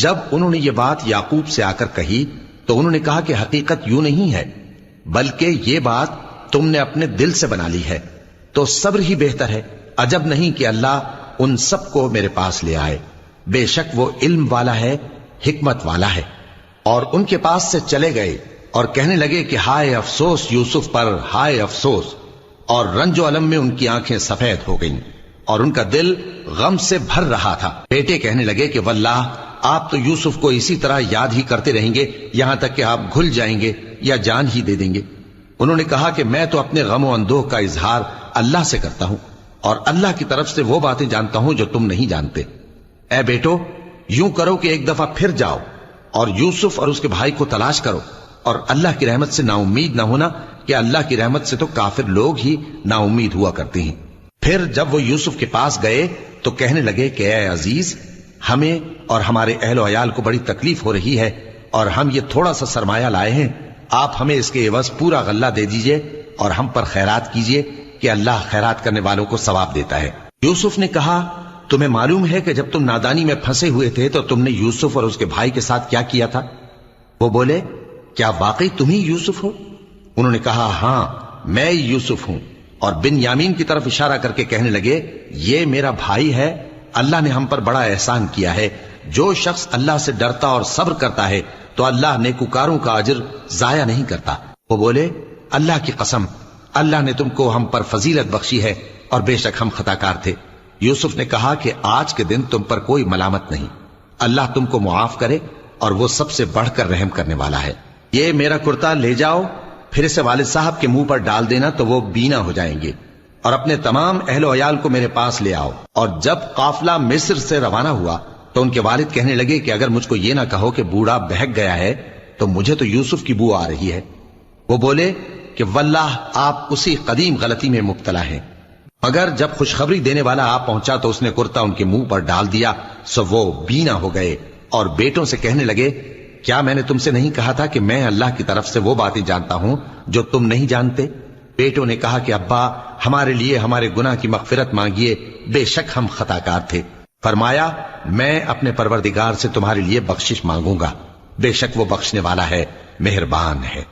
جب انہوں نے یہ بات یعقوب سے آ کر کہی تو انہوں نے کہا کہ حقیقت یوں نہیں ہے، بلکہ یہ بات تم نے اپنے دل سے بنا لی ہے، تو صبر ہی بہتر ہے۔ عجب نہیں کہ اللہ ان سب کو میرے پاس لے آئے، بے شک وہ علم والا ہے، حکمت والا ہے۔ اور ان کے پاس سے چلے گئے اور کہنے لگے کہ ہائے افسوس یوسف پر، ہائے افسوس، اور رنج و الم میں ان کی آنکھیں سفید ہو گئیں اور ان کا دل غم سے بھر رہا تھا۔ بیٹے کہنے لگے کہ واللہ آپ تو یوسف کو اسی طرح یاد ہی کرتے رہیں گے یہاں تک کہ آپ گھل جائیں گے یا جان ہی دے دیں گے۔ انہوں نے کہا کہ میں تو اپنے غم و اندوہ کا اظہار اللہ سے کرتا ہوں اور اللہ کی طرف سے وہ باتیں جانتا ہوں جو تم نہیں جانتے۔ اے بیٹو، یوں کرو کہ ایک دفعہ پھر جاؤ اور یوسف اور اس کے بھائی کو تلاش کرو، اور اللہ کی رحمت سے نا امید نہ ہونا کہ اللہ کی رحمت سے تو کافر لوگ ہی نا امید ہوا کرتے ہیں۔ پھر جب وہ یوسف کے پاس گئے تو کہنے لگے کہ اے عزیز، ہمیں اور ہمارے اہل و عیال کو بڑی تکلیف ہو رہی ہے اور ہم یہ تھوڑا سا سرمایہ لائے ہیں، آپ ہمیں اس کے عوض پورا غلہ دے دیجئے اور ہم پر خیرات کیجئے کہ اللہ خیرات کرنے والوں کو ثواب دیتا ہے۔ یوسف نے کہا تمہیں معلوم ہے کہ جب تم نادانی میں پھنسے ہوئے تھے تو تم نے یوسف اور اس کے بھائی کے ساتھ کیا کیا تھا؟ وہ بولے کیا واقعی تم ہی یوسف ہو؟ انہوں نے کہا ہاں میں یوسف ہوں، اور بن یامین کی طرف اشارہ کر کے کہنے لگے یہ میرا بھائی ہے، اللہ نے ہم پر بڑا احسان کیا ہے۔ جو شخص اللہ سے ڈرتا اور صبر کرتا ہے تو اللہ نیکوکاروں کا اجر ضائع نہیں کرتا۔ وہ بولے اللہ کی قسم، اللہ نے تم کو ہم پر فضیلت بخشی ہے اور بے شک ہم خطا کار تھے۔ یوسف نے کہا کہ آج کے دن تم پر کوئی ملامت نہیں، اللہ تم کو معاف کرے اور وہ سب سے بڑھ کر رحم کرنے والا ہے۔ یہ میرا کرتا لے جاؤ، پھر اسے والد صاحب کے منہ پر ڈال دینا تو وہ بینا ہو جائیں گے، اور اپنے تمام اہل و عیال کو میرے پاس لے آؤ۔ اور جب قافلہ مصر سے روانہ ہوا تو ان کے والد کہنے لگے کہ اگر مجھ کو یہ نہ کہو کہ بوڑھا بہک گیا ہے تو مجھے تو یوسف کی بو آ رہی ہے۔ وہ بولے کہ واللہ آپ اسی قدیم غلطی میں مبتلا ہیں۔ مگر جب خوشخبری دینے والا آپ پہنچا تو اس نے کرتا ان کے منہ پر ڈال دیا، سو وہ بینا ہو گئے اور بیٹوں سے کہنے لگے کیا میں نے تم سے نہیں کہا تھا کہ میں اللہ کی طرف سے وہ باتیں جانتا ہوں جو تم نہیں جانتے؟ بیٹوں نے کہا کہ ابا ہمارے لیے ہمارے گناہ کی مغفرت مانگیے، بے شک ہم خطا کار تھے۔ فرمایا میں اپنے پروردگار سے تمہارے لیے بخشش مانگوں گا، بے شک وہ بخشنے والا ہے، مہربان ہے۔